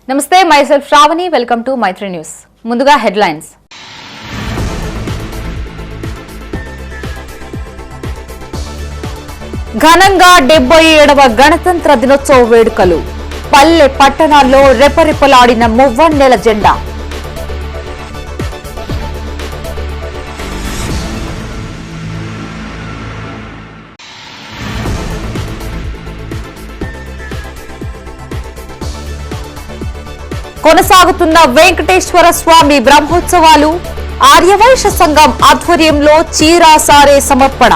నమస్తే myself Shravani welcome to Maitri news ముందుగా headlines ఘనంగా 77వ గణతంత్ర దినోత్సవ వేడుకలు పల్లె పట్టణాల్లో రెపరెపలాడిన మువ్వన్నెల జెండా కొనసాగుతున్న వెంకటేశ్వర స్వామి బ్రహ్మోత్సవాలు ఆర్యవైశ్య సంఘం ఆధ్వర్యంలో చీరా సారే సమర్పణ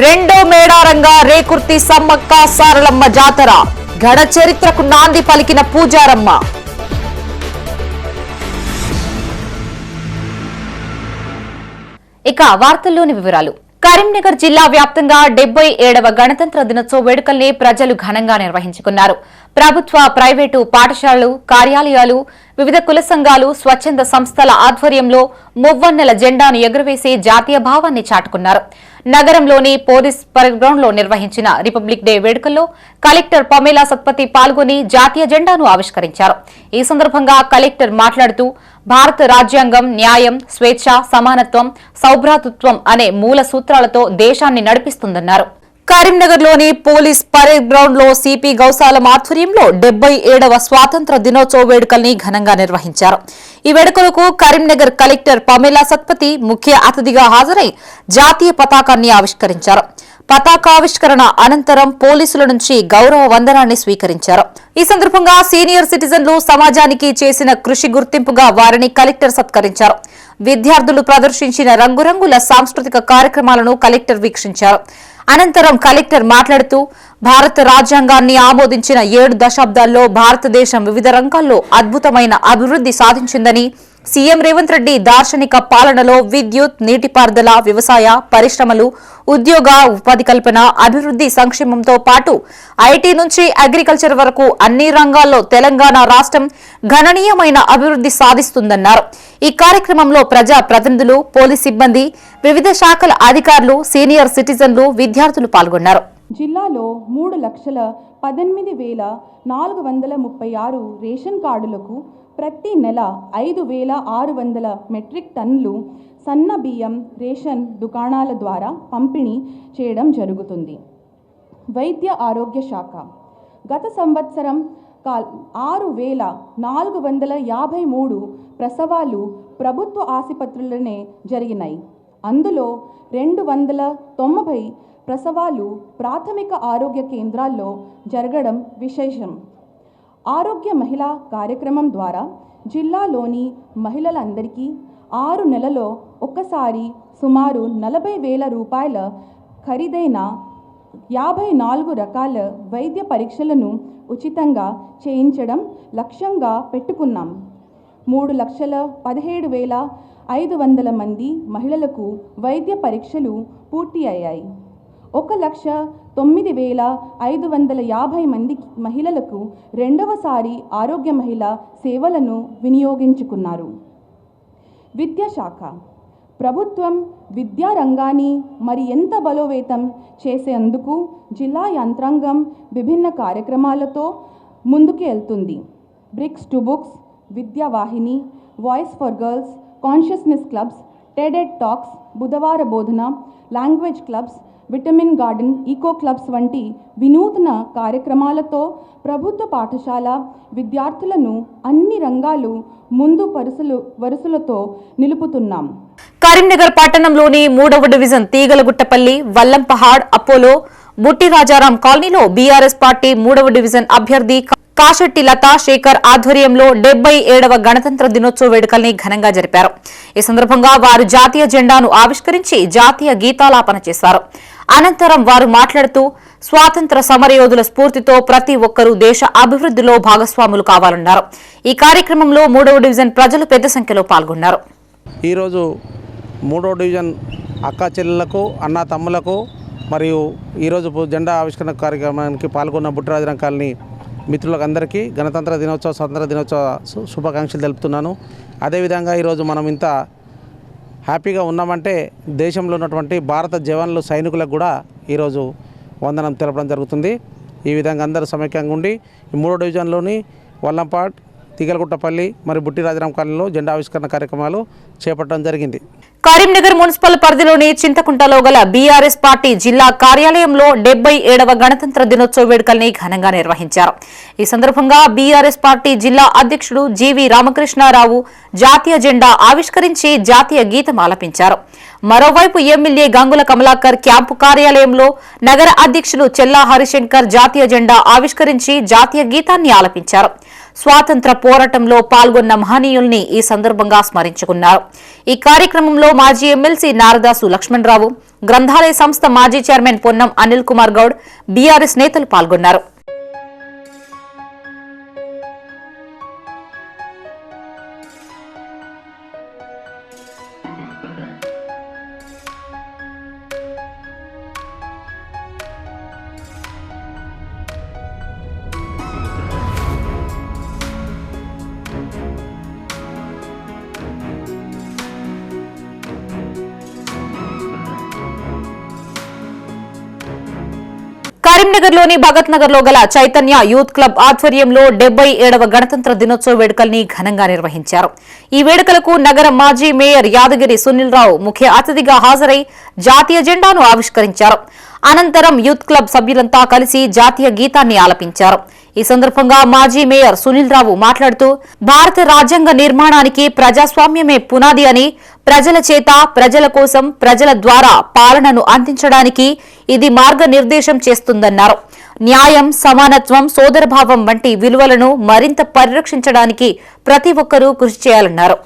రెండో మేడారంగా రేకుర్తి సమ్మక్క సారలమ్మ జాతర ఘన చరిత్రకు నాంది పలికిన పూజారమ్మ ఇక వార్తల్లోని వివరాలు కరీంనగర్ జిల్లా వ్యాప్తంగా 77వ గణతంత్ర దినోత్సవ వేడుకల్ని ప్రజలు ఘనంగా నిర్వహించుకున్నారు. ప్రభుత్వ ప్రైవేటు పాఠశాలలు కార్యాలయాలు వివిధ కుల సంఘాలు స్వచ్ఛంద సంస్థల ఆధ్వర్యంలో మువ్వన్నెల జెండాను ఎగురవేసి జాతీయ భావాన్ని చాటుకున్నారు. నగరంలోని పోలీస్ పరేడ్ గ్రౌండ్ లో నిర్వహించిన రిపబ్లిక్ డే వేడుకల్లో కలెక్టర్ పమేలా సత్పతి పాల్గొని జాతీయ జెండాను ఆవిష్కరించారు. ఈ సందర్భంగా కలెక్టర్ మాట్లాడుతూ భారత రాజ్యాంగం న్యాయం స్వేచ్ఛ సమానత్వం సౌభ్రాతృత్వం అనే మూల సూత్రాలతో దేశాన్ని నడిపిస్తుందన్నారు. కరీంనగర్లోని పోలీస్ పరేడ్ గ్రౌండ్ లో సిపి గౌసాలం ఆధ్వర్యంలో 77వ స్వాతంత్ర దినోత్సవ వేడుకల్ని ఘనంగా నిర్వహించారు. ఈ వేడుకలకు కరీంనగర్ కలెక్టర్ పమేలా సత్పతి ముఖ్య అతిథిగా హాజరై జాతీయ పతాకాన్ని ఆవిష్కరించారు. పతాకావిష్కరణ అనంతరం పోలీసుల నుంచి గౌరవ వందనాన్ని స్వీకరించారు. ఈ సందర్భంగా సీనియర్ సిటిజన్లు సమాజానికి చేసిన కృషి గుర్తింపుగా వారిని కలెక్టర్ సత్కరించారు. విద్యార్థులు ప్రదర్శించిన రంగురంగుల సాంస్కృతిక కార్యక్రమాలను కలెక్టర్ వీక్షించారు. అనంతరం కలెక్టర్ మాట్లాడుతూ భారత రాజ్యాంగాన్ని ఆమోదించిన 7 దశాబ్దాల్లో భారతదేశం వివిధ రంగాల్లో అద్భుతమైన అభివృద్ధి సాధించిందని సీఎం రేవంత్ రెడ్డి దార్శనిక పాలనలో విద్యుత్ నీటిపారుదల వ్యవసాయ పరిశ్రమలు ఉద్యోగ ఉపాధి కల్పన అభివృద్ధి సంక్షేమంతో పాటు ఐటీ నుంచి అగ్రికల్చర్ వరకు అన్ని రంగాల్లో తెలంగాణ రాష్ట్రం గణనీయమైన అభివృద్ధి సాధిస్తుందన్నారు. ఈ కార్యక్రమంలో ప్రజా ప్రతినిధులు పోలీస్ సిబ్బంది వివిధ శాఖల అధికారులు సీనియర్ సిటిజన్లు విద్యార్థులు పాల్గొన్నారు. జిల్లాలో 3,18,436 రేషన్ కార్డులకు ప్రతి నెల 5,600 మెట్రిక్ టన్నులు సన్న బియ్యం రేషన్ దుకాణాల ద్వారా పంపిణీ చేయడం జరుగుతుంది. వైద్య ఆరోగ్య శాఖ గత సంవత్సరం 6,453 ప్రసవాలు ప్రభుత్వ ఆసుపత్రులనే జరిగినాయి. అందులో 290 ప్రసవాలు ప్రాథమిక ఆరోగ్య కేంద్రాల్లో జరగడం విశేషం. ఆరోగ్య మహిళా కార్యక్రమం ద్వారా జిల్లాలోని మహిళలందరికీ 6 నెలల్లో ఒక్కసారి సుమారు 40,000 రూపాయల ఖరీదైన 54 రకాల వైద్య పరీక్షలను ఉచితంగా చేయించడం లక్ష్యంగా పెట్టుకున్నాం. 3,17,500 మంది మహిళలకు వైద్య పరీక్షలు పూర్తి అయ్యాయి. 1,09,550 మంది మహిళలకు రెండవసారి ఆరోగ్య మహిళ సేవలను వినియోగించుకున్నారు. విద్యాశాఖ ప్రభుత్వం విద్యా రంగాన్ని మరింత బలోపేతం చేసేందుకు జిల్లా యంత్రాంగం విభిన్న కార్యక్రమాలతో ముందుకు వెళ్తుంది. Bricks to books, Vidyavahini, voice for girls, consciousness clubs, TED Ed talks, బుధవార బోధన, language clubs, vitamin garden, eco clubs వంటి వినూత్న కార్యక్రమాలతో ప్రభుత్వ పాఠశాల విద్యార్థులను అన్ని రంగాలు ముందు వరుసలతో నిలుపుతున్నాం. కరీంనగర్ పట్టణంలోని 3వ డివిజన్ తీగలగుట్టపల్లి వల్లంపహాడ్ అపోలో బుట్టి రాజారాం కాలనీలో బీఆర్ఎస్ పార్టీ 3వ డివిజన్ అభ్యర్థి కాశెట్టి లతా శేఖర్ ఆధ్వర్యంలో 77వ గణతంత్ర దినోత్సవ వేడుకల్ని ఘనంగా జరిపారు. ఈ సందర్భంగా వారు జాతీయ జెండాను ఆవిష్కరించి జాతీయ గీతాలాపన చేశారు. అనంతరం వారు మాట్లాడుతూ స్వాతంత్ర సమరయోధుల స్ఫూర్తితో ప్రతి ఒక్కరూ దేశ అభివృద్ధిలో భాగస్వాములు కావాలన్నారు. ఈ కార్యక్రమంలో 3వ డివిజన్ ప్రజలు పెద్ద సంఖ్యలో పాల్గొన్నారు. ఈరోజు 3వ డివిజన్ అక్కా చెల్లెలకు అన్న తమ్ములకు మరియు ఈరోజు జెండా ఆవిష్కరణ కార్యక్రమానికి పాల్గొన్న బుట్టి రాజారాం కాలనీ మిత్రులకు అందరికీ గణతంత్ర దినోత్సవ స్వాతంత్ర దినోత్సవ శుభాకాంక్షలు తెలుపుతున్నాను. అదేవిధంగా ఈరోజు మనం ఇంత హ్యాపీగా ఉన్నామంటే దేశంలో ఉన్నటువంటి భారత జవాన్లు సైనికులకు కూడా ఈరోజు వందనం తెలపడం జరుగుతుంది. ఈ విధంగా అందరూ సమైక్యంగా ఉండి ఈ 3వ డివిజన్లోని వల్లంపాడ్, తిగలగుట్టపల్లి మరియు బుట్టి రాజరాం కాలనీలో జెండా ఆవిష్కరణ కార్యక్రమాలు చేపట్టడం జరిగింది. కరీంనగర్ మున్సిపల్ పరిధిలోని చింతకుంటలో గల బీఆర్ఎస్ పార్టీ జిల్లా కార్యాలయంలో 77వ గణతంత్ర దినోత్సవ వేడుకల్ని ఘనంగా నిర్వహించారు. ఈ సందర్భంగా బీఆర్ఎస్ పార్టీ జిల్లా అధ్యక్షుడు జీవీ రామకృష్ణారావు జాతీయ జెండా ఆవిష్కరించి జాతీయ గీతం ఆలపించారు. మరోవైపు ఎమ్మెల్యే గంగుల కమలాకర్ క్యాంపు కార్యాలయంలో నగర అధ్యక్షులు చెల్లా హరిశంకర్ జాతీయ జెండా ఆవిష్కరించి జాతీయ గీతాన్ని ఆలపించారు. స్వాతంత్ర పోరాటంలో పాల్గొన్న మహనీయుల్ని ఈ సందర్భంగా స్మరించుకున్నారు. ఈ కార్యక్రమంలో మాజీ ఎమ్మెల్సీ నారదాసు లక్ష్మణరావు, గ్రంథాలయ సంస్థ మాజీ చైర్మన్ పొన్నం అనిల్ కుమార్ గౌడ్, బీఆర్ఎస్ నేతలు పాల్గొన్నారు. కరీంనగర్లోని భగత్ నగర్ లో గల చైతన్య యూత్ క్లబ్ ఆధ్వర్యంలో 77వ గణతంత్ర దినోత్సవ వేడుకల్ని ఘనంగా నిర్వహించారు. ఈ వేడుకలకు నగర మాజీ మేయర్ యాదగిరి సునీల్ రావు ముఖ్య అతిథిగా హాజరై జాతీయ జెండాను ఆవిష్కరించారు. అనంతరం యూత్ క్లబ్ సభ్యులంతా కలిసి జాతీయ గీతాన్ని ఆలపించారు. ఈ సందర్భంగా మాజీ మేయర్ సునీల్ రావు మాట్లాడుతూ భారత రాజ్యాంగ నిర్మాణానికి ప్రజాస్వామ్యమే పునాది అని, ప్రజల చేత, ప్రజల కోసం, ప్రజల ద్వారా పాలనను అందించడానికి ఇది మార్గనిర్దేశం చేస్తుందన్నారు. న్యాయం, సమానత్వం, సోదరభావం వంటి విలువలను మరింత పరిరక్షించడానికి ప్రతి ఒక్కరూ కృషి చేయాలన్నారు.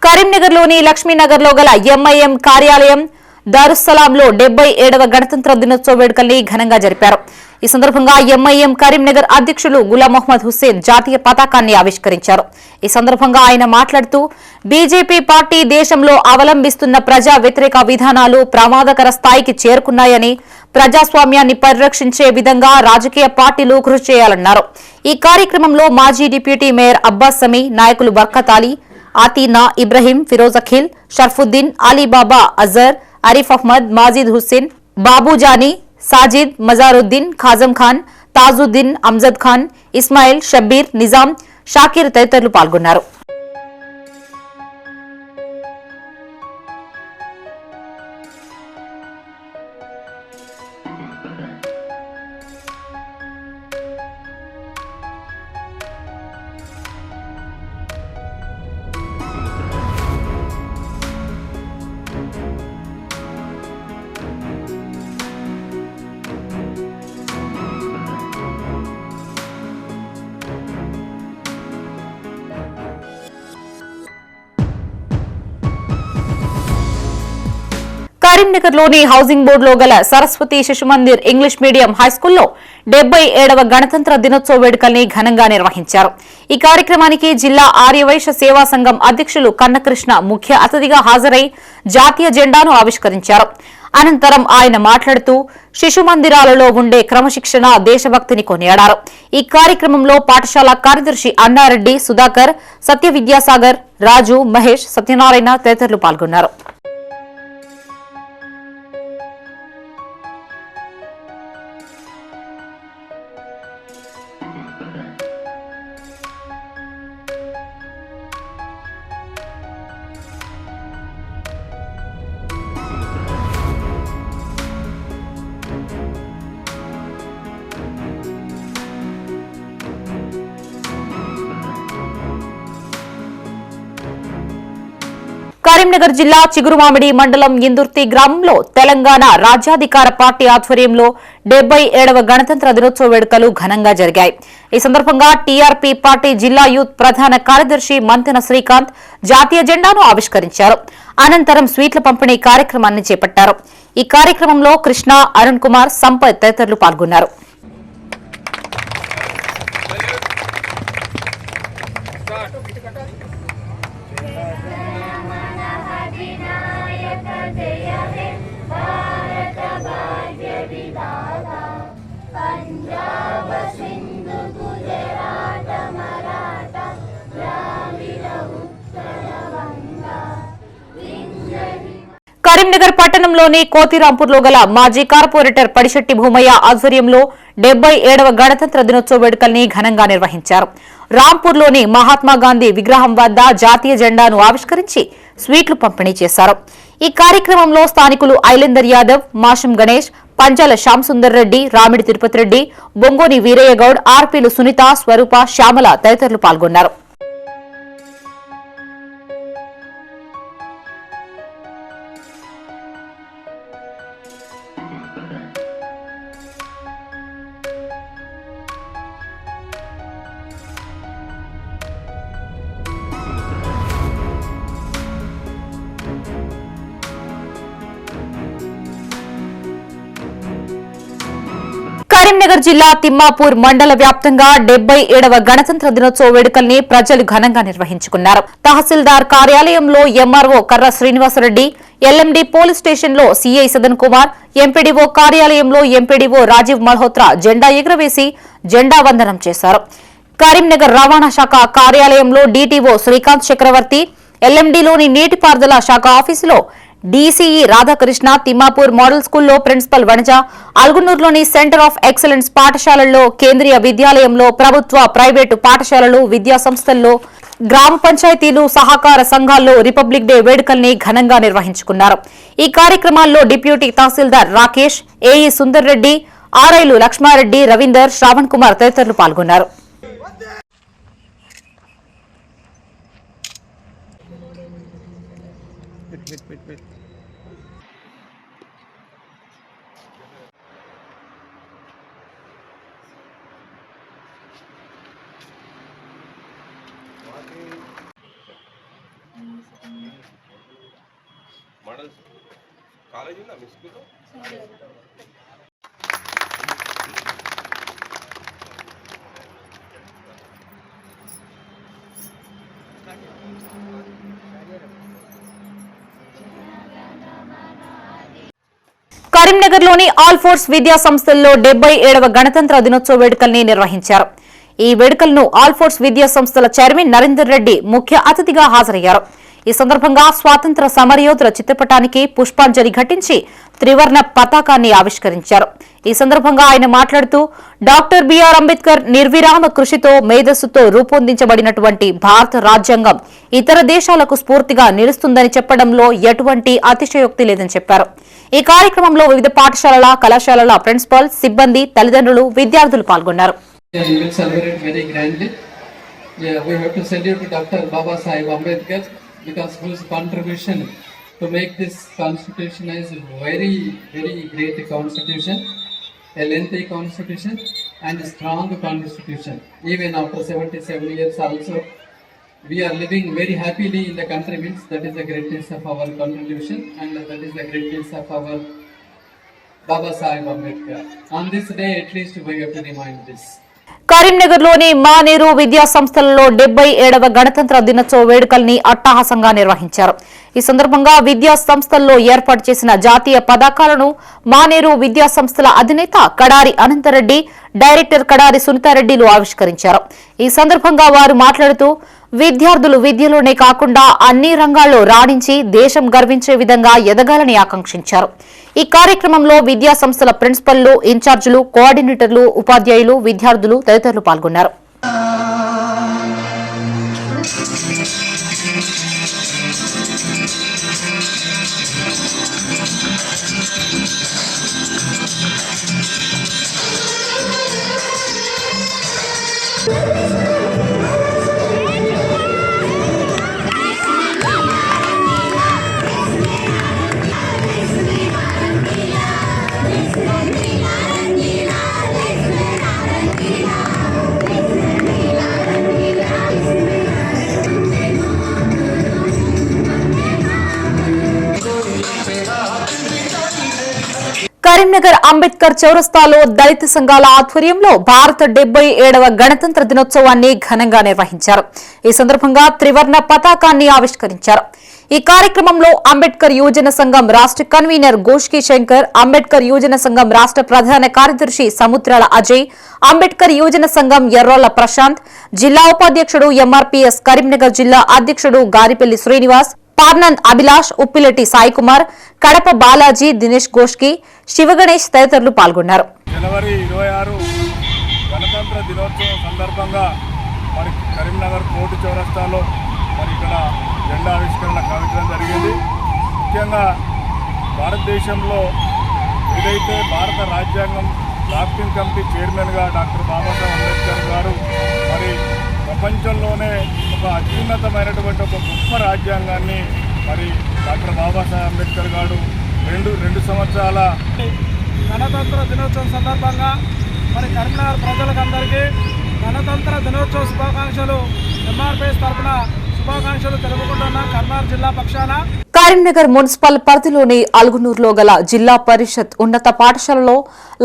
కరీంనగర్లోని లక్ష్మీనగర్ లో గల ఎంఐఎం కార్యాలయం దారుస్సలాంలో 77వ గణతంత్ర దినోత్సవ వేడుకల్ని ఘనంగా జరిపారు. ఈ సందర్భంగా ఎంఐఎం కరీంనగర్ అధ్యక్షులు గులాం మొహమ్మద్ హుస్సేన్ జాతీయ పతాకాన్ని ఆవిష్కరించారు. ఈ సందర్భంగా ఆయన మాట్లాడుతూ బీజేపీ పార్టీ దేశంలో అవలంబిస్తున్న ప్రజా వ్యతిరేక విధానాలు ప్రమాదకర స్థాయికి చేరుకున్నాయని, ప్రజాస్వామ్యాన్ని పరిరక్షించే విధంగా రాజకీయ పార్టీలు కృషి చేయాలన్నారు. ఈ కార్యక్రమంలో మాజీ డిప్యూటీ మేయర్ అబ్బాస్ సమీ, నాయకులు బర్కత్ అలీ, ఆతీనా, ఇబ్రహీం, ఫిరోజ్ అఖిల్, షర్ఫుద్దీన్, అలీబాబా, అజర్, అరీఫ్ అహ్మద్, మాజిద్ హుస్సేన్, బాబూజానీ, సాజిద్, మజారుద్దీన్, ఖాజం ఖాన్, తాజుద్దీన్, అమ్జద్ ఖాన్, ఇస్మాయిల్, షబ్బీర్, నిజాం, షాకీర్ తదితరులు పాల్గొన్నారు. కరీంనగర్లోని హౌసింగ్ బోర్డులో గల సరస్వతి శిశు మందిర్ ఇంగ్లీష్ మీడియం హైస్కూల్లో 77వ గణతంత్ర దినోత్సవ వేడుకల్ని ఘనంగా నిర్వహించారు. ఈ కార్యక్రమానికి జిల్లా ఆర్యవైశ్య సేవా సంఘం అధ్యక్షులు కన్నకృష్ణ ముఖ్య అతిథిగా హాజరై జాతీయ జెండాను ఆవిష్కరించారు. అనంతరం ఆయన మాట్లాడుతూ శిశు మందిరాలలో ఉండే క్రమశిక్షణ, దేశభక్తిని కొనియాడారు. ఈ కార్యక్రమంలో పాఠశాల కార్యదర్శి అన్నారెడ్డి, సుధాకర్, సత్య విద్యాసాగర్, రాజు, మహేష్, సత్యనారాయణ తదితరులు పాల్గొన్నారు. కరీంనగర్ జిల్లా చిగురుమామిడి మండలం ఇందుర్తి గ్రామంలో తెలంగాణ రాజ్యాధికార పార్టీ ఆధ్వర్యంలో 77వ గణతంత్ర దినోత్సవ వేడుకలు ఘనంగా జరిగాయి. ఈ సందర్భంగా టీఆర్పీ పార్టీ జిల్లా యూత్ ప్రధాన కార్యదర్శి మంతెన శ్రీకాంత్ జాతీయ జెండాను ఆవిష్కరించారు. అనంతరం స్వీట్ల పంపిణీ కార్యక్రమాన్ని చేపట్టారు. ఈ కార్యక్రమంలో కృష్ణ, అరుణ్ కుమార్, సంపత్ తదితరులు పాల్గొన్నారు. కరీంనగర్ పట్టణంలోని కోతిరాంపూర్లో గల మాజీ కార్పొరేటర్ పడిశెట్టి భూమయ్య ఆధ్వర్యంలో 77వ గణతంత్ర దినోత్సవ వేడుకల్ని ఘనంగా నిర్వహించారు. రాంపూర్లోని మహాత్మాగాంధీ విగ్రహం వద్ద జాతీయ జెండాను ఆవిష్కరించి స్వీట్లు పంపిణీ చేశారు. ఈ కార్యక్రమంలో స్థానికులు ఐలేందర్ యాదవ్, మాషం గణేష్, పంచాల శ్యామ్ సుందర్ రెడ్డి, రామిడి తిరుపతి రెడ్డి, బొంగోని వీరయ్య గౌడ్, ఆర్పీలు సునీత, స్వరూప, శ్యామల తదితరులు పాల్గొన్నారు. కరీంనగర్ జిల్లా తిమ్మాపూర్ మండల వ్యాప్తంగా 77వ గణతంత్ర దినోత్సవ వేడుకల్ని ప్రజలు ఘనంగా నిర్వహించుకున్నారు. తహసీల్దార్ కార్యాలయంలో ఎంఆర్ఓ కర్ర శ్రీనివాసరెడ్డి, ఎల్ఎండి పోలీస్ స్టేషన్లో సీఐ సదన్ కుమార్, ఎంపీడీఓ కార్యాలయంలో ఎంపీడీఓ రాజీవ్ మల్హోత్రా జెండా ఎగురవేసి జెండా వందనం చేశారు. కరీంనగర్ రవాణా శాఖ కార్యాలయంలో డీటీఓ శ్రీకాంత్ చక్రవర్తి, ఎల్ఎండీలోని నీటిపారుదల శాఖ ఆఫీసులో డీసీఈ రాధాకృష్ణ, తిమ్మాపూర్ మోడల్ స్కూల్లో ప్రిన్సిపల్ వనజ, అల్గునూరులోని సెంటర్ ఆఫ్ ఎక్సలెన్స్ పాఠశాలల్లో, కేంద్రీయ విద్యాలయంలో, ప్రభుత్వ, ప్రైవేటు పాఠశాలలు, విద్యా సంస్థల్లో, గ్రామ పంచాయతీలు, సహకార సంఘాల్లో రిపబ్లిక్ డే వేడుకల్ని ఘనంగా నిర్వహించుకున్నారు. ఈ కార్యక్రమాల్లో డిప్యూటీ తహసీల్దార్ రాకేష్, ఏఈ సుందర్ రెడ్డి, ఆర్ఐలు లక్ష్మారెడ్డి, రవీందర్, శ్రావణ్ కుమార్ తదితరులు పాల్గొన్నారు. మోడల్ కాలేజ్ ఉందా మీ స్కూల్లో? కరీంనగర్లోని ఆల్ ఫోర్స్ విద్యా సంస్థల్లో 77వ గణతంత్ర దినోత్సవ వేడుకల్ని నిర్వహించారు. ఈ వేడుకలను ఆల్ ఫోర్స్ విద్యా సంస్థల చైర్మన్ నరేందర్ రెడ్డి ముఖ్య అతిథిగా హాజరయ్యారు. ఈ సందర్భంగా స్వాతంత్ర సమరయోధుల చిత్రపటానికి పుష్పాంజలి ఘటించి త్రివర్ణ పతాకాన్ని ఆవిష్కరించారు. ఈ సందర్భంగా ఆయన మాట్లాడుతూ డాక్టర్ బిఆర్ అంబేద్కర్ నిర్విరామ కృషితో, మేధస్సుతో రూపొందించబడినటువంటి భారత రాజ్యాంగం ఇతర దేశాలకు స్ఫూర్తిగా నిలుస్తుందని చెప్పడంలో ఎటువంటి అతిశయోక్తి లేదని చెప్పారు. ఈ కార్యక్రమంలో వివిధ పాఠశాలల, కళాశాలల ప్రిన్సిపల్, సిబ్బంది, తల్లిదండ్రులు, విద్యార్థులు పాల్గొన్నారు. Because whose contribution to make this constitution is very, very great constitution, a lengthy constitution and a strong constitution. Even after 77 years also, we are living very happily in the country, means that is the greatness of our contribution and that is the greatness of our Baba Sahib Ambedkar. On this day at least we have to remind this. కరీంనగర్లోని మానేరు విద్యా సంస్థలలో 77వ గణతంత్ర దినోత్సవ వేడుకల్ని అట్టహాసంగా నిర్వహించారు. ఈ సందర్భంగా విద్యా సంస్థల్లో ఏర్పాటు చేసిన జాతీయ పతాకాలను మానేరు విద్యా సంస్థల అధినేత కడారి అనంతరెడ్డి, డైరెక్టర్ కడారి సునీతారెడ్డిలు ఆవిష్కరించారు. ఈ సందర్భంగా వారు మాట్లాడుతూ విద్యార్థులు విద్యలోనే కాకుండా అన్ని రంగాల్లో రాణించి దేశం గర్వించే విధంగా ఎదగాలని ఆకాంక్షించారు. ఈ కార్యక్రమంలో విద్యా సంస్థల ప్రిన్సిపల్లు, ఇన్ఛార్జీలు, కోఆర్డినేటర్లు, ఉపాధ్యాయులు, విద్యార్థులు తదితరులు పాల్గొన్నారు. కరీంనగర్ అంబేద్కర్ చౌరస్తాలో దళిత సంఘాల ఆధ్వర్యంలో భారత 77వ గణతంత్ర దినోత్సవాన్ని ఘనంగా నిర్వహించారు. ఈ సందర్భంగా త్రివర్ణ పతాకాన్ని ఆవిష్కరించారు. ఈ కార్యక్రమంలో అంబేద్కర్ యువజన సంఘం రాష్ట్ర కన్వీనర్ గోష్కి శంకర్, అంబేద్కర్ యువజన సంఘం రాష్ట్ర ప్రధాన కార్యదర్శి సముద్రాల అజయ్, అంబేద్కర్ యువజన సంఘం ఎర్రోళ్ల ప్రశాంత్, జిల్లా ఉపాధ్యక్షుడు ఎంఆర్పీఎస్ కరీంనగర్ జిల్లా అధ్యక్షుడు గారిపల్లి శ్రీనివాస్, పార్నంద్ అభిలాష్, ఉప్పిలెట్టి సాయికుమార్, కడప బాలాజీ, దినేష్ గోష్కి, శివగణేష్ తదితరులు పాల్గొన్నారు. జనవరి 26 గణతంత్ర దినోత్సవం సందర్భంగా మరి కరీంనగర్ కోర్టు చౌరస్తాలో మరి ఇక్కడ జెండా ఆవిష్కరణ కావించడం జరిగింది. ముఖ్యంగా భారతదేశంలో ఏదైతే భారత రాజ్యాంగం డ్రాఫ్టింగ్ కమిటీ చైర్మన్గా డాక్టర్ బాబాసాహెబ్ అంబేద్కర్ గారు మరి ప్రపంచంలోనే ఒక అత్యున్నతమైనటువంటి ఒక గొప్ప రాజ్యాంగాన్ని మరి డాక్టర్ బాబాసాహెబ్ అంబేద్కర్ గారు రెండు సంవత్సరాల గణతంత్ర దినోత్సవం సందర్భంగా మరి కరీంనగర్ ప్రజలకందరికీ గణతంత్ర దినోత్సవ శుభాకాంక్షలు ఎంఆర్పీఎస్ తరఫున శుభాకాంక్షలు తెలుపుకుంటున్న కరీంనగర్ జిల్లా పక్షాన. కరీంనగర్ మున్సిపల్ పరిధిలోని అల్గునూరులో గల జిల్లా పరిషత్ ఉన్నత పాఠశాలలో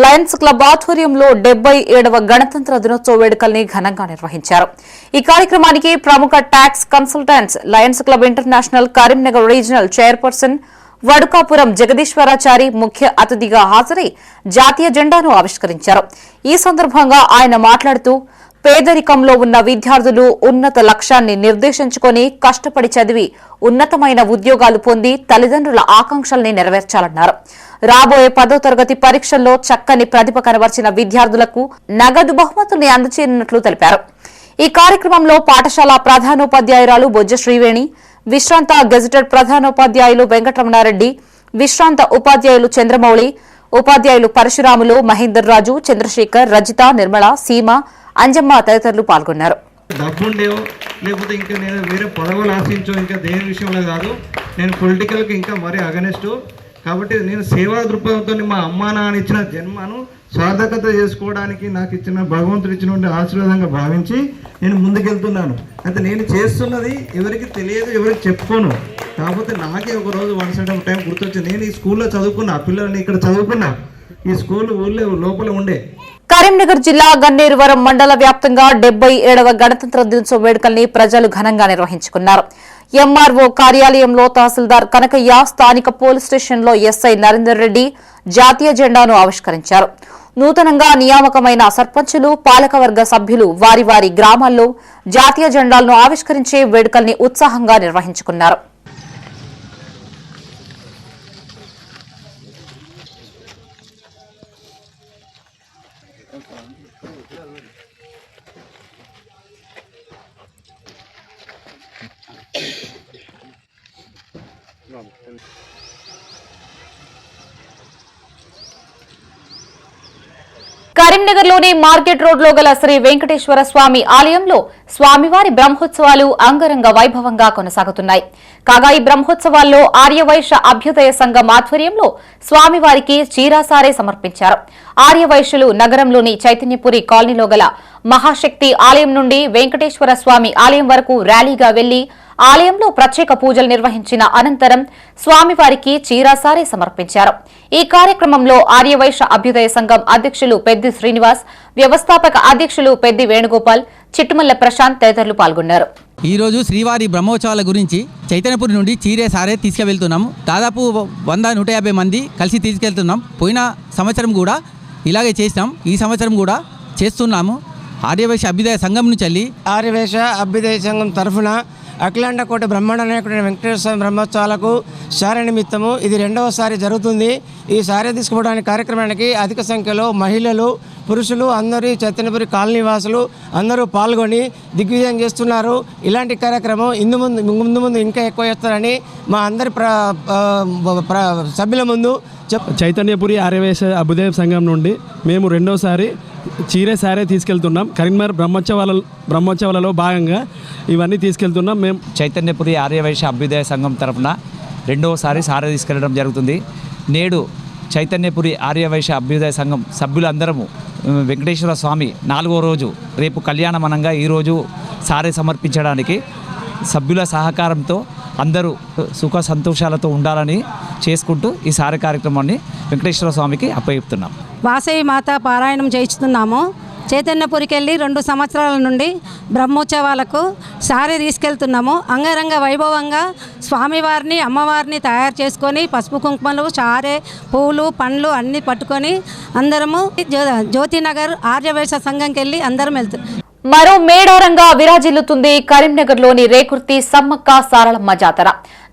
లయన్స్ క్లబ్ ఆధ్వర్యంలో 77వ గణతంత్ర దినోత్సవ వేడుకల్ని ఘనంగా నిర్వహించారు. ఈ కార్యక్రమానికి ప్రముఖ tax consultants lions club international Karimnagar regional chairperson Vadukapuram Jagadeeshwarachari ముఖ్య అతిథిగా హాజరై జాతీయ జెండాను ఆవిష్కరించారు. ఈ సందర్భంగా ఆయన మాట్లాడుతూ పేదరికంలో ఉన్న విద్యార్థులు ఉన్నత లక్ష్యాన్ని నిర్దేశించుకుని కష్టపడి చదివి ఉన్నతమైన ఉద్యోగాలు పొంది తల్లిదండ్రుల ఆకాంక్షల్ని నెరవేర్చాలన్నారు. రాబోయే 10వ తరగతి పరీక్షల్లో చక్కని ప్రతిభ కనబర్చిన విద్యార్థులకు నగదు బహుమతుల్ని అందజేయనున్నట్లు తెలిపారు. ఈ కార్యక్రమంలో పాఠశాల ప్రధానోపాధ్యాయురాలు బొజ్జ శ్రీవేణి, విశ్రాంత గెజిటెడ్ ప్రధానోపాధ్యాయులు వెంకటరమణారెడ్డి, విశ్రాంత ఉపాధ్యాయులు చంద్రమౌళి, ఉపాధ్యాయులు పరశురాములు, మహేందర్ రాజు, చంద్రశేఖర్, రజిత, నిర్మల, సీమ, అంజమ్మ తదితరులు పాల్గొన్నారు. డబ్బుండేవో లేకపోతే ఇంకా నేను వేరే పదవులు ఆశించో ఇంకా దేని విషయంలో కాదు, నేను పొలిటికల్కి ఇంకా మరీ అగనెస్టు. కాబట్టి నేను సేవా దృక్పథంతో మా అమ్మా నాన్న ఇచ్చిన జన్మను సార్థకత చేసుకోవడానికి నాకు ఇచ్చిన భగవంతుడు ఇచ్చిన ఆశీర్వాదంగా భావించి నేను ముందుకెళ్తున్నాను. అయితే నేను చేస్తున్నది ఎవరికి తెలియదు, ఎవరికి చెప్పుకోను. కాకపోతే నాకే ఒకరోజు వన్ సైడ్ ఆఫ్ టైం గుర్తొచ్చింది. నేను ఈ స్కూల్లో చదువుకున్నా, పిల్లల్ని ఇక్కడ చదువుకున్నా. ఈ స్కూల్ ఊళ్ళో లోపల ఉండే. కరీంనగర్ జిల్లా గన్నేరువరం మండల వ్యాప్తంగా 77వ గణతంత్ర దినోత్సవ వేడుకల్ని ప్రజలు ఘనంగా నిర్వహించుకున్నారు. ఎంఆర్ఓ కార్యాలయంలో తహసీల్దార్ కనకయ్య, స్థానిక పోలీస్ స్టేషన్లో ఎస్ఐ నరేందర్ రెడ్డి జాతీయ జెండాను ఆవిష్కరించారు. నూతనంగా నియామకమైన సర్పంచులు, పాలకవర్గ సభ్యులు వారి వారి గ్రామాల్లో జాతీయ జెండాలను ఆవిష్కరించే వేడుకల్ని ఉత్సాహంగా నిర్వహించుకున్నారు. కరీంనగర్లోని మార్కెట్ రోడ్లో గల శ్రీ వెంకటేశ్వర స్వామి ఆలయంలో స్వామివారి బ్రహ్మోత్సవాలు అంగరంగ వైభవంగా కొనసాగుతున్నాయి. కాగా ఈ బ్రహ్మోత్సవాల్లో ఆర్యవైశ్య అభ్యుదయ సంఘం ఆధ్వర్యంలో స్వామివారికి చీరాసారే సమర్పించారు. ఆర్యవైశ్యులు నగరంలోని చైతన్యపురి కాలనీలో గల మహాశక్తి ఆలయం నుండి వెంకటేశ్వర స్వామి ఆలయం వరకు ర్యాలీగా వెళ్లి ఆలయంలో ప్రత్యేక పూజలు నిర్వహించిన అనంతరం స్వామివారికి చీరాసారే సమర్పించారు. ఈ కార్యక్రమంలో ఆర్యవైశ్య అభ్యుదయ సంఘం అధ్యక్షులు పెద్ది శ్రీనివాస్, వ్యవస్థాపక అధ్యక్షులు పెద్ది వేణుగోపాల్, చిట్టుమల్ల ప్రశాంత్ తదితరులు పాల్గొన్నారు. ఈరోజు శ్రీవారి బ్రహ్మోత్సవాల గురించి చైతన్యపురి నుండి చీరాసారే తీసుకువెళ్తున్నాము. దాదాపు 100-150 మంది కలిసి తీసుకెళ్తున్నాం. పోయిన సంవత్సరం కూడా ఇలాగే చేసినాం, ఈ సంవత్సరం కూడా చేస్తున్నాము. ఆర్యవైశ్య అభ్యుదయ సంఘం నుంచి వెళ్ళి ఆర్యవైశ్య అభ్యుదయ సంఘం తరఫున అఖిలాండ వెంకటేశ్వర నాయకుడైన వెంకటేశ్వర స్వామి బ్రహ్మోత్సవాలకు సారే నిమిత్తము ఇది 2వసారి జరుగుతుంది. ఈ సారే తీసుకుపోవడానికి కార్యక్రమానికి అధిక సంఖ్యలో మహిళలు, పురుషులు అందరూ చైతన్యపురి కాలనీ వాసులు అందరూ పాల్గొని దిగ్విజయం చేస్తున్నారు. ఇలాంటి కార్యక్రమం ముందు ముందు ఇంకా ఎక్కువ చేస్తారని మా అందరి సభ్యుల ముందు చైతన్యపురి ఆర్యవైశ్య అభ్యుదయ సంఘం నుండి మేము 2వసారి చీరాసారే తీసుకెళ్తున్నాం. కరీంనగర్ బ్రహ్మోత్సవాలలో భాగంగా ఇవన్నీ తీసుకెళ్తున్నాం. మేము చైతన్యపురి ఆర్యవైశ్య అభ్యుదయ సంఘం తరఫున 2వసారి సారే తీసుకెళ్లడం జరుగుతుంది. నేడు చైతన్యపురి ఆర్యవైశ్య అభ్యుదయ సంఘం సభ్యులందరము వెంకటేశ్వర స్వామి 4వ రోజు రేపు కళ్యాణమనంగా ఈరోజు సారే సమర్పించడానికి సభ్యుల సహకారంతో అందరూ సుఖ సంతోషాలతో ఉండాలని చేసుకుంటూ ఈ సారి కార్యక్రమాన్ని వెంకటేశ్వర స్వామికి అప్పగిస్తున్నాం. వాసవి మాత పారాయణం చేయిస్తున్నాము. చైతన్యపురికి వెళ్ళి 2 సంవత్సరాల నుండి బ్రహ్మోత్సవాలకు సారీ తీసుకెళ్తున్నాము. అంగరంగ వైభవంగా స్వామివారిని అమ్మవారిని తయారు చేసుకొని పసుపు కుంకుమలు సారే పూలు పండ్లు అన్నీ పట్టుకొని అందరము జ్యోతినగర్ ఆర్యవైశ్య సంఘంకి వెళ్ళి అందరం వెళ్తున్నాం. మరో మేడారంగా విరాజిల్లుతుంది కరీంనగర్లోని రేకుర్తి సమ్మక్క సారలమ్మ జాతర.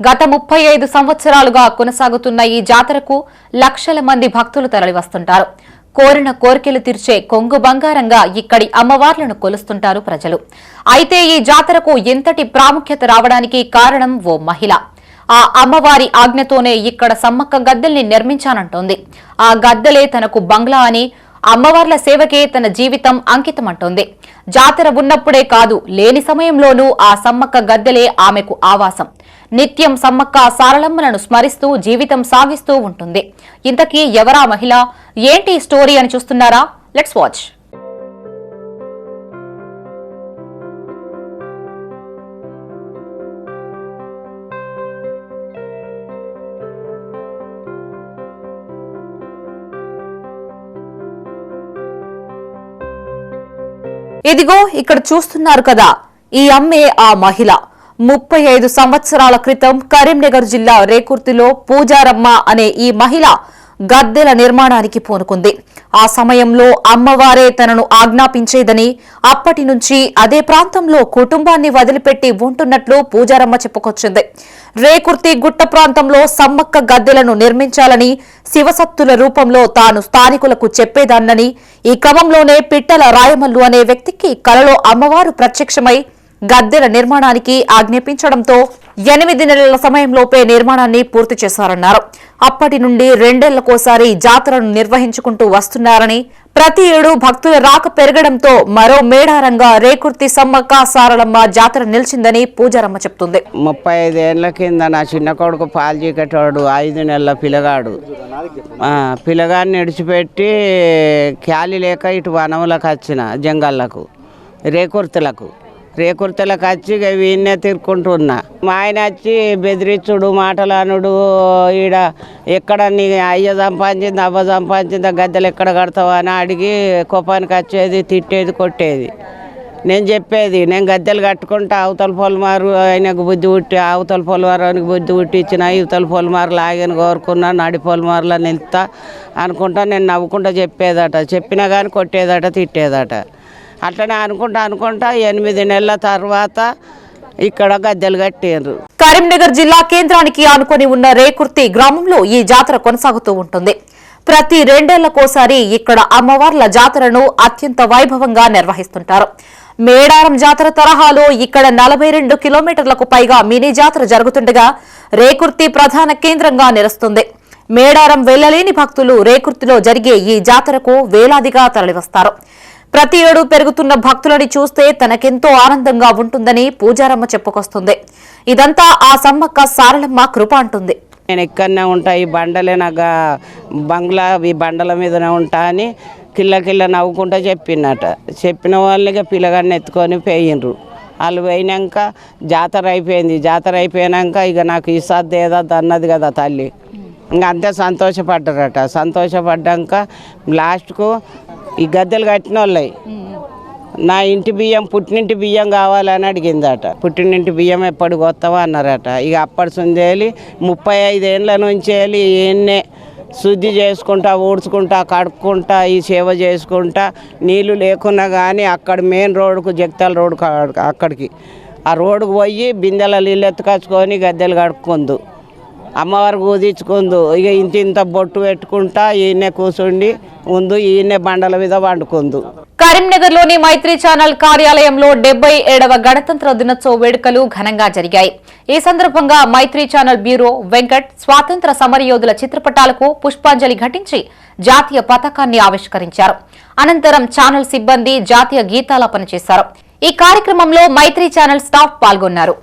గత 35 సంవత్సరాలుగా కొనసాగుతున్న ఈ జాతరకు లక్షల మంది భక్తులు తరలివస్తుంటారు. కోరిన కోరికలు తీర్చే కొంగు బంగారంగా ఇక్కడి అమ్మవార్లను కొలుస్తుంటారు ప్రజలు. అయితే ఈ జాతరకు ఎంతటి ప్రాముఖ్యత రావడానికి కారణం ఓ మహిళ. ఆ అమ్మవారి ఆజ్ఞతోనే ఇక్కడ సమ్మక్క గద్దెల్ని నిర్మించానంటోంది. ఆ గద్దెలే తనకు బంగ్లా అని, అమ్మవార్ల సేవకే తన జీవితం అంకితమంటోంది. జాతర ఉన్నప్పుడే కాదు, లేని సమయంలోనూ ఆ సమ్మక్క గద్దెలే ఆమెకు ఆవాసం. నిత్యం సమ్మక్క సారలమ్మలను స్మరిస్తూ జీవితం సాగిస్తూ ఉంటుంది. ఇంతకీ ఎవరా మహిళ, ఏంటి స్టోరీ అని చూస్తున్నారా? Let's watch. ఇదిగో ఇక్కడ చూస్తున్నారు కదా, ఈ అమ్మే ఆ మహిళ. 35 సంవత్సరాల క్రితం కరీంనగర్ జిల్లా రేకుర్తిలో పూజారమ్మ అనే ఈ మహిళ గద్దెల నిర్మాణానికి పూనుకుంది. ఆ సమయంలో అమ్మవారే తనను ఆజ్ఞాపించేదని, అప్పటి నుంచి అదే ప్రాంతంలో కుటుంబాన్ని వదిలిపెట్టి ఉంటున్నట్లు పూజారమ్మ చెప్పుకొచ్చింది. రేకుర్తి గుట్ట ప్రాంతంలో సమ్మక్క గద్దెలను నిర్మించాలని శివసత్తుల రూపంలో తాను స్థానికులకు చెప్పేదాన్నని, ఈ క్రమంలోనే పిట్టల రాయమల్లు అనే వ్యక్తికి కలలో అమ్మవారు ప్రత్యక్షమై గద్దెల నిర్మాణానికి ఆజ్ఞాపించడంతో 8 నెలల సమయంలోపే నిర్మాణాన్ని పూర్తి చేశారన్నారు. అప్పటి నుండి 2 ఏళ్లకోసారి జాతరను నిర్వహించుకుంటూ వస్తున్నారని, ప్రతి ఏడు భక్తుల రాక పెరగడంతో మరో మేడారంగా రేకుర్తి సమ్మక్క సారలమ్మ జాతర నిలిచిందని పూజారమ్మ చెప్తుంది. 35 ఏళ్ల కింద నా చిన్న కొడుకు పాలు చీకటోడు 5 నెలల పిల్లగాడు. పిల్లగాడిని విడిచిపెట్టి ఖాళీ లేక ఇటు వనములకు వచ్చిన జంగళ్ళకు రేకుర్తులకు వచ్చి వీన్నే తిరుక్కుంటున్నా. మా ఆయన వచ్చి బెదిరించుడు, మాటలానుడు, ఈడ ఎక్కడ నీ అయ్య సంపాదించింది అవ్వ సంపాదించింది గద్దెలు ఎక్కడ కడతావా అని అడిగి కోపానికి వచ్చేది, తిట్టేది, కొట్టేది. నేను చెప్పేది, నేను గద్దెలు కట్టుకుంటా అవతల పొలమారు ఆయనకు బుద్ధి పుట్టి, అవతల పొలమారానికి బుద్ధి పుట్టి ఇచ్చిన, ఇవతల పొలమారులు ఆగని కోరుకున్నా, నడి పొలమారులో నిలుతా అనుకుంటా నేను నవ్వుకుంటా చెప్పేదట. చెప్పినా కానీ కొట్టేదట, తిట్టేదట. అట్లనే అనుకుంటా 8 నెలల తర్వాత ఇక్కడ గద్దెలు కట్టారు. కరీంనగర్ జిల్లా కేంద్రానికి ఆనుకొని ఉన్న రేకుర్తి గ్రామంలో ఈ జాతర కొనసాగుతూ ఉంటుంది. ప్రతి 2 ఏళ్లకోసారి ఇక్కడ అమ్మవార్ల జాతరను అత్యంత వైభవంగా నిర్వహిస్తుంటారు. మేడారం జాతర తరహాలో ఇక్కడ 42 కిలోమీటర్లకు పైగా మినీ జాతర జరుగుతుండగా రేకుర్తి ప్రధాన కేంద్రంగా నిలుస్తుంది. మేడారం వెళ్లలేని భక్తులు రేకుర్తిలో జరిగే ఈ జాతరకు వేలాదిగా తరలివస్తారు. ప్రతి ఏడు పెరుగుతున్న భక్తులని చూస్తే తనకెంతో ఆనందంగా ఉంటుందని పూజారమ్మ చెప్పుకొస్తుంది. ఇదంతా ఆ సమ్మక్క సారలమ్మ కృప అంటుంది. నేను ఇక్కడనే ఉంటా, ఈ బండలే నాకు బంగ్లా, ఈ బండల మీదనే ఉంటా అని కిల్ల నవ్వుకుంటా చెప్పిన వాళ్ళకి పిల్లగాన్ని ఎత్తుకొని పోయిండ్రు. వాళ్ళు పోయినాక జాతర అయిపోయింది. జాతర అయిపోయాక ఇక నాకు ఈ సర్ది ఏదద్దు అన్నది కదా తల్లి, ఇంకా అంతే సంతోషపడ్డారట. సంతోషపడ్డాక లాస్ట్కు ఈ గద్దెలు కట్టిన వాళ్ళవి నా ఇంటి బియ్యం, పుట్టినింటి బియ్యం కావాలని అడిగిందట. పుట్టినింటి బియ్యం ఎప్పటికి వస్తావా అన్నారట. ఇక అప్పటి సుందేలి 35 ఏళ్ళ నుంచి వెళ్ళి ఈయన్నే శుద్ధి చేసుకుంటా, ఊడ్చుకుంటా, కడుక్కుంటా, ఈ సేవ చేసుకుంటా, నీళ్ళు లేకున్నా కానీ అక్కడ మెయిన్ రోడ్డుకు జగతాల రోడ్డుకు అక్కడికి ఆ రోడ్డుకు పోయి బిందెల నీళ్ళు ఎత్తుకొచ్చుకొని గద్దెలు కడుక్కుందు, అమ్మవారు కూదించుకుందు. ఇక ఇంత బొట్టు పెట్టుకుంటా ఈయనే కూర్చుండి ముందు ఈయనే బండల మీద వండుకుందు. కరీంనగర్లోని మైత్రి ఛానల్ కార్యాలయంలో 77వ గణతంత్ర దినోత్సవ వేడుకలు ఘనంగా జరిగాయి. ఈ సందర్భంగా మైత్రి ఛానల్ బ్యూరో వెంకట్ స్వాతంత్ర సమరయోధుల చిత్రపటాలకు పుష్పాంజలి ఘటించి జాతీయ పతాకాన్ని ఆవిష్కరించారు. అనంతరం ఛానల్ సిబ్బంది జాతీయ గీతాలాపన చేశారు. ఈ కార్యక్రమంలో మైత్రి ఛానల్ స్టాఫ్ పాల్గొన్నారు.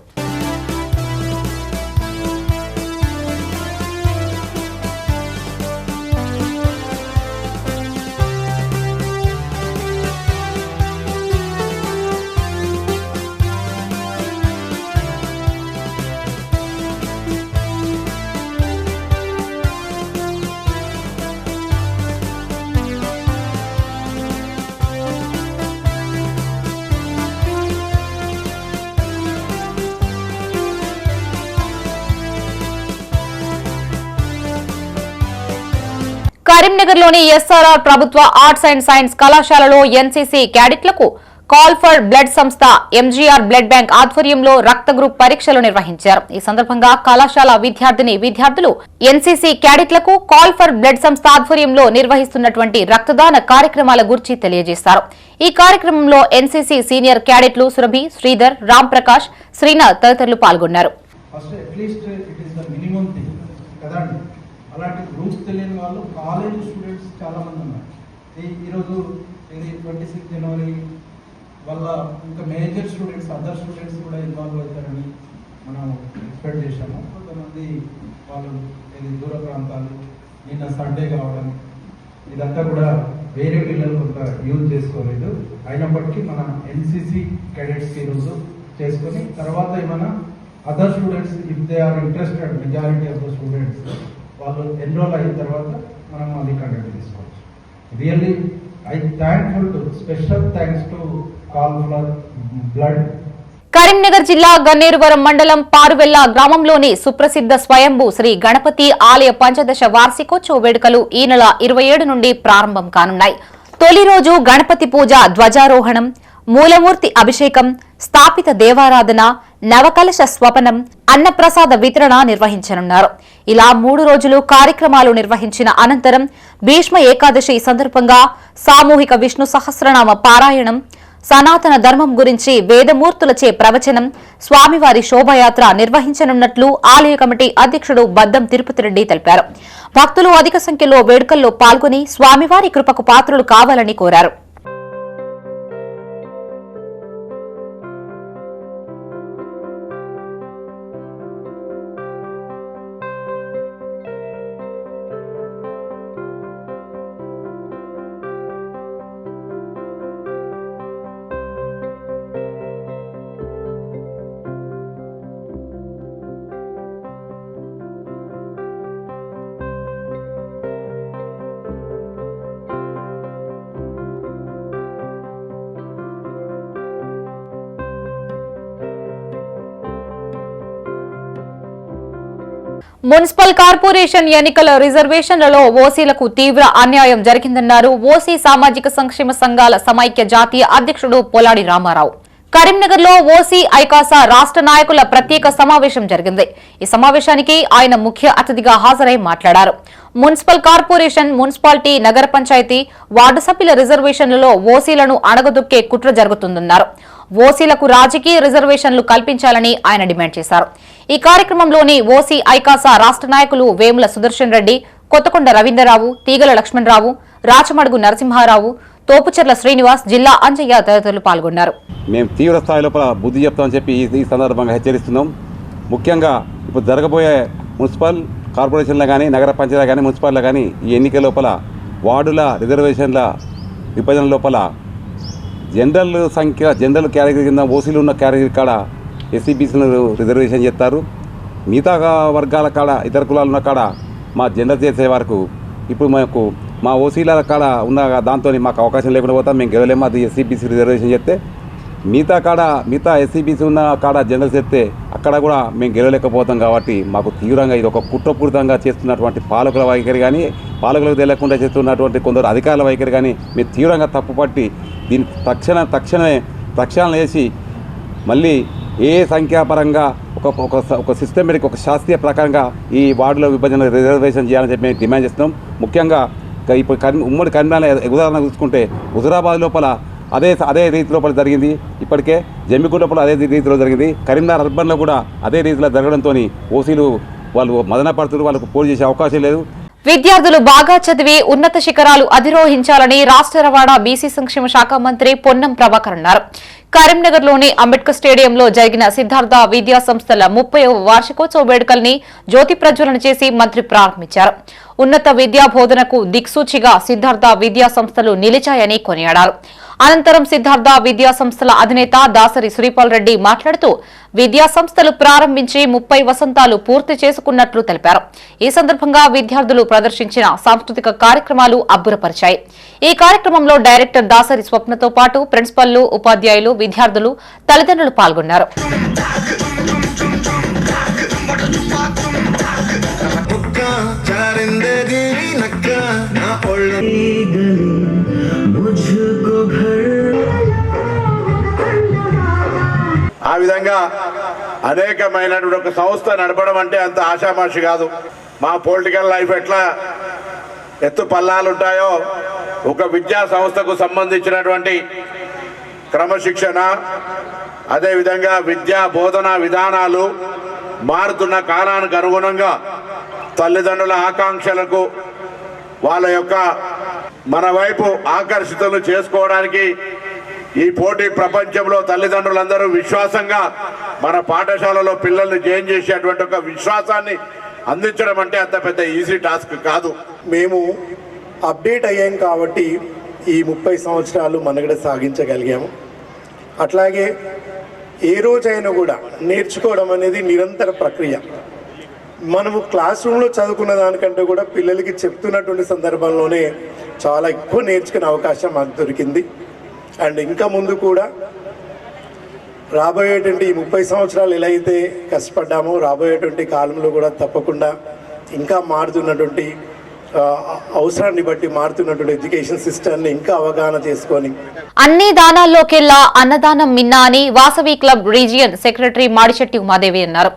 కరీంనగర్లోని ఎస్ఆర్ఆర్ ప్రభుత్వ ఆర్ట్స్ అండ్ సైన్స్ కళాశాలలో ఎన్సీసీ క్యాడెట్లకు కాల్ ఫర్ బ్లడ్ సంస్థ ఎంజీఆర్ బ్లడ్ బ్యాంక్ ఆధ్వర్యంలో రక్త గ్రూప్ పరీక్షలు నిర్వహించారు. ఈ సందర్భంగా కళాశాల విద్యార్థులు ఎన్సీసీ క్యాడెట్లకు కాల్ ఫర్ బ్లడ్ సంస్థ ఆధ్వర్యంలో నిర్వహిస్తున్నటువంటి రక్తదాన కార్యక్రమాల గురించి తెలియజేశారు. ఈ కార్యక్రమంలో ఎన్సీసీ సీనియర్ క్యాడెట్లు సురభి, శ్రీధర్, రామ్ ప్రకాష్, శ్రీనాథ్ తదితరులు పాల్గొన్నారు. అలాంటి రూల్స్ తెలియని వాళ్ళు కాలేజ్ స్టూడెంట్స్ చాలామంది ఉన్నారు. ఈరోజు ఇది 26 జనవరి వల్ల ఇంకా మేజర్ స్టూడెంట్స్, అదర్ స్టూడెంట్స్ కూడా ఇన్వాల్వ్ అవుతారని మనం ఎక్స్పెక్ట్ చేశాము. కొంతమంది వాళ్ళు ఇది దూర ప్రాంతాలు, నిన్న సండే కావడం, ఇదంతా కూడా వేరే పిల్లలు కొంత యూజ్ చేసుకోలేదు. అయినప్పటికీ మన ఎన్సీసీ క్యాడెట్స్ ఈరోజు చేసుకొని తర్వాత ఏమైనా other students if they are interested, majority of the students వాళ్ళు ఎన్రోల్ అయిన తర్వాత మనం అది కండక్ట్ చేసుకోవచ్చు. Really I thankful to special thanks to call for blood. Karimnagar జిల్లా గన్నేరువరం మండలం పారువెల్ల గ్రామంలోని సుప్రసిద్ధ స్వయంభూ శ్రీ గణపతి ఆలయ పంచదశ వార్షికోత్సవ వేడుకలు ఈ నెల 27 నుండి ప్రారంభం కానున్నాయి. తొలి రోజు గణపతి పూజ, ధ్వజారోహణం, మూలమూర్తి అభిషేకం, స్థాపిత దేవారాధన, నవకలశ స్వపనం, అన్నప్రసాద వితరణ నిర్వహించనున్నారు. ఇలా 3 రోజులు కార్యక్రమాలు నిర్వహించిన అనంతరం భీష్మ ఏకాదశి సందర్భంగా సామూహిక విష్ణు సహస్రనామ పారాయణం, సనాతన ధర్మం గురించి వేదమూర్తులచే ప్రవచనం, స్వామివారి శోభయాత్ర నిర్వహించనున్నట్లు ఆలయ కమిటీ అధ్యక్షుడు బద్దం తిరుపతిరెడ్డి తెలిపారు. భక్తులు అధిక సంఖ్యలో వేడుకల్లో పాల్గొని స్వామివారి కృపకు పాత్రులు కావాలని కోరారు. మున్సిపల్ కార్పొరేషన్ ఎన్నికల రిజర్వేషన్లలో ఓసీలకు తీవ్ర అన్యాయం జరిగిందన్నారు ఓసీ సామాజిక సంక్షేమ సంఘాల సమైక్య జాతీయ అధ్యక్షుడు పొలాడి రామారావు. కరీంనగర్లో ఓసీ ఐకాసా రాష్ట్ర నాయకుల ప్రత్యేక సమావేశం జరిగింది. ఈ సమావేశానికి ఆయన ముఖ్య అతిథిగా హాజరై మాట్లాడారు. మున్సిపల్ కార్పొరేషన్, మున్సిపాలిటీ, నగర పంచాయతీ, వార్డు సభ్యుల రిజర్వేషన్లలో ఓసీలను అణగదొక్కే కుట్ర జరుగుతుందన్నారు. ఓసీలకు రాజకీయ రిజర్వేషన్లు కల్పించాలని ఆయన డిమాండ్ చేశారు. ఈ కార్యక్రమంలోని ఓసీ ఐకాసా రాష్ట్ర నాయకులు వేముల సుదర్శన్ రెడ్డి, కొత్తకొండ రవీంద్రరావు, తీగల లక్ష్మణరావు, రాచమడుగు నరసింహారావు, తోపుచెర్ల శ్రీనివాస్, జిల్లా అంజయ్య తదితరులు పాల్గొన్నారు. మేము తీవ్ర స్థాయి లోపల బుద్ధి చెప్తామని చెప్పి ఈ సందర్భంగా హెచ్చరిస్తున్నాం. ముఖ్యంగా ఇప్పుడు జరగబోయే మున్సిపల్ కార్పొరేషన్లో కానీ, నగర పంచాయతీలో కానీ, మున్సిపాలిటీలో కానీ ఈ ఎన్నికల లోపల వార్డుల రిజర్వేషన్ల విభజన లోపల జనరల్ కేటగిరీ కింద ఓసీలు ఉన్న కేటగిరీ కాడ ఎస్సీబీసీలను రిజర్వేషన్ చేస్తారు. మిగతా వర్గాల కాడ, ఇతర కులాలు ఉన్న కాడ మా జనరల్ చేసే వరకు ఇప్పుడు మా ఓసీల కాడ ఉన్న దాంతో మాకు అవకాశం లేకుండా పోతాం. మేము గెలవలేము. అది ఎస్సీబీసీ రిజర్వేషన్ చేస్తే మిగతా ఎస్సీబీసీ ఉన్న కాడ జనరల్ చేస్తే అక్కడ కూడా మేము గెలవలేకపోతాం. కాబట్టి మాకు తీవ్రంగా ఇది ఒక కుట్రపూరితంగా చేస్తున్నటువంటి పాలకుల వైఖరి కానీ, పాలకులకు తెలియకుండా చేస్తున్నటువంటి కొందరు అధికారుల వైఖరి కానీ మేము తీవ్రంగా తప్పుపట్టి దీన్ని తక్షణం వేసి మళ్ళీ ఏ సంఖ్యాపరంగా ఒక సిస్టమేటిక్, ఒక శాస్త్రీయ ప్రకారంగా ఈ వార్డుల విభజన రిజర్వేషన్ చేయాలని చెప్పి మేము డిమాండ్ చేస్తున్నాం. ముఖ్యంగా ఇప్పుడు ఉమ్మడి కరీంనగర్ ఉదాహరణ చూసుకుంటే హుజురాబాద్ లోపల అదే రీతి లోపల జరిగింది. ఇప్పటికే జమ్మిగుంట లోపల అదే రీతిలో జరిగింది. కరీంనగర్ అర్బన్లో కూడా అదే రీతిలో జరగడంతో ఓసీలు వాళ్ళు మదన పడుతున్నారు. వాళ్ళకు పోటీ చేసే అవకాశం లేదు. విద్యార్థులు బాగా చదివి ఉన్నత శిఖరాలు అధిరోహించాలని రాష్ట్ర రవాణా బీసీ సంక్షేమ శాఖ మంత్రి పొన్నం ప్రభాకర్ అన్నారు. కరీంనగర్లోని అంబేద్కర్ స్టేడియంలో జరిగిన సిద్ధార్థ విద్యా సంస్థల 30వ వార్షికోత్సవ వేడుకల్ని జ్యోతి ప్రజ్వలన చేసి మంత్రి ప్రారంభించారు. ఉన్నత విద్యా బోధనకు దిక్సూచిగా సిద్ధార్థ విద్యా సంస్థలు నిలిచాయని కొనియాడారు. అనంతరం సిద్ధార్థ విద్యా సంస్థల అధినేత దాసరి శ్రీపాల్ రెడ్డి మాట్లాడుతూ విద్యా సంస్థలు ప్రారంభించి 30 వసంతాలు పూర్తి చేసుకున్నట్లు తెలిపారు. ఈ సందర్భంగా విద్యార్థులు ప్రదర్శించిన సాంస్కృతిక కార్యక్రమాలు అబ్బురపరిచాయి. ఈ కార్యక్రమంలో డైరెక్టర్ దాసరి స్వప్నతో పాటు ప్రిన్సిపల్లు, ఉపాధ్యాయులు, విద్యార్థులు, తల్లిదండ్రులు పాల్గొన్నారు. ఆ విధంగా అనేకమైనటువంటి ఒక సంస్థ నడపడం అంటే అంత ఆషామాషి కాదు. మా పొలిటికల్ లైఫ్ ఎట్లా ఎత్తు పల్లాలు ఉంటాయో ఒక విద్యా సంస్థకు సంబంధించినటువంటి క్రమశిక్షణ, అదేవిధంగా విద్యా బోధన విధానాలు మారుతున్న కాలానికి అనుగుణంగా తల్లిదండ్రుల ఆకాంక్షలకు వాళ్ళ యొక్క మన వైపు ఆకర్షితులు చేసుకోవడానికి ఈ పోటీ ప్రపంచంలో తల్లిదండ్రులందరూ విశ్వాసంగా మన పాఠశాలలో పిల్లల్ని జాయిన్ చేసేటువంటి ఒక విశ్వాసాన్ని అందించడం అంటే అంత పెద్ద ఈజీ టాస్క్ కాదు. మేము అప్డేట్ అయ్యాం కాబట్టి ఈ 30 సంవత్సరాలు మనుగడ సాగించగలిగాము. అట్లాగే ఏ రోజైనా కూడా నేర్చుకోవడం అనేది నిరంతర ప్రక్రియ. మనము క్లాస్ రూమ్లో చదువుకున్న దానికంటే కూడా పిల్లలకి చెప్తున్నటువంటి సందర్భంలోనే చాలా ఎక్కువ నేర్చుకునే అవకాశం మాకు దొరికింది. అండ్ ఇంకా ముందు కూడా రాబోయేటువంటి 30 సంవత్సరాలు ఎలా అయితే కష్టపడ్డామో రాబోయేటువంటి కాలంలో కూడా తప్పకుండా ఇంకా మారుతున్నటువంటి అవసరాన్ని బట్టి మారుతున్నటువంటి ఎడ్యుకేషన్ సిస్టమ్ని ఇంకా అవగాహన చేసుకొని అన్ని దానాల్లోకెల్లా అన్నదానం మిన్నా అని Vasavi club region secretary Madishetti Umadevi అన్నారు.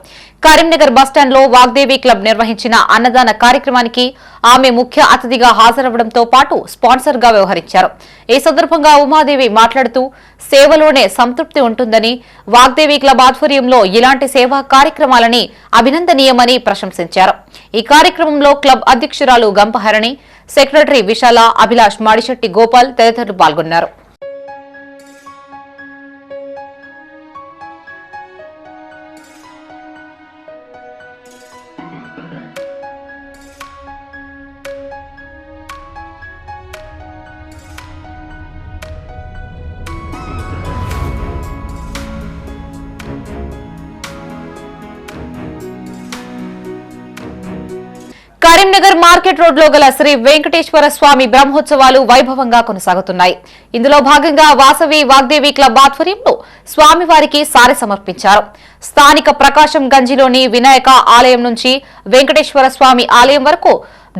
కరీంనగర్ బస్టాండ్ లో వాగ్దేవి క్లబ్ నిర్వహించిన అన్నదాన కార్యక్రమానికి ఆమె ముఖ్య అతిథిగా హాజరవడంతో పాటు స్పాన్సర్ గా వ్యవహరించారు. ఈ సందర్భంగా ఉమాదేవి మాట్లాడుతూ సేవలోనే సంతృప్తి ఉంటుందని, వాగ్దేవి క్లబ్ ఆధ్వర్యంలో ఇలాంటి సేవా కార్యక్రమాలని అభినందనీయమని ప్రశంసించారు. ఈ కార్యక్రమంలో క్లబ్ అధ్యక్షురాలు గంపహరణి, సెక్రటరీ విశాల, అభిలాష్, మాడిశెట్టి గోపాల్ తదితరులు పాల్గొన్నారు. కరీంనగర్ మార్కెట్ రోడ్ లో గల శ్రీ వెంకటేశ్వర స్వామి బ్రహ్మోత్సవాలు వైభవంగా కొనసాగుతున్నాయి. ఇందులో భాగంగా వాసవి వాగ్దేవి క్లబ్ ఆధ్వర్యంలో స్వామివారికి సారె సమర్పించారు. స్థానిక ప్రకాశం గంజిలోని వినాయక ఆలయం నుంచి వెంకటేశ్వర స్వామి ఆలయం వరకు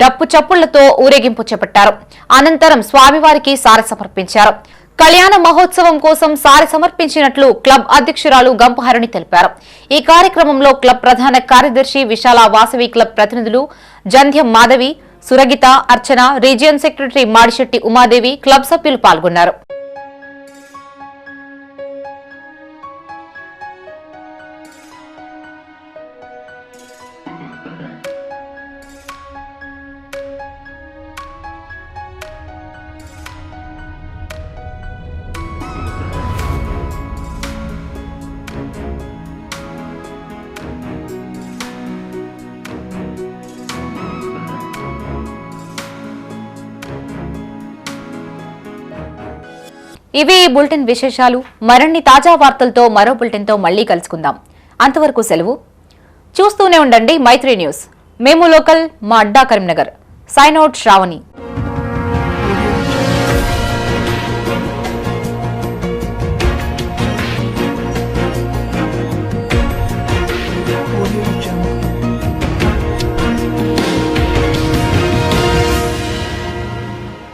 డప్పు చప్పుళ్లతో ఊరేగింపు చేపట్టారు. అనంతరం స్వామివారికి సారె సమర్పించారు. కళ్యాణ మహోత్సవం కోసం సారె సమర్పించినట్లు క్లబ్ అధ్యక్షురాలు గంపహరణి తెలిపారు. ఈ కార్యక్రమంలో క్లబ్ ప్రధాన కార్యదర్శి విశాల, వాసవి క్లబ్ ప్రతినిధులు Jandhyam Madhavi, Suragita, Archana, region secretary Madishetti Umadevi, club సభ్యులు పాల్గొన్నారు. ఇవి ఈ బులెటిన్ విశేషాలు. మరిన్ని తాజా వార్తలతో మరో బులెటిన్తో మళ్లీ కలుసుకుందాం. అంతవరకు సెలవు. చూస్తూనే ఉండండి మైత్రి న్యూస్. మేము లోకల్, మా అడ్డా Karimnagar. Sign out Shravani. Audio Jungle.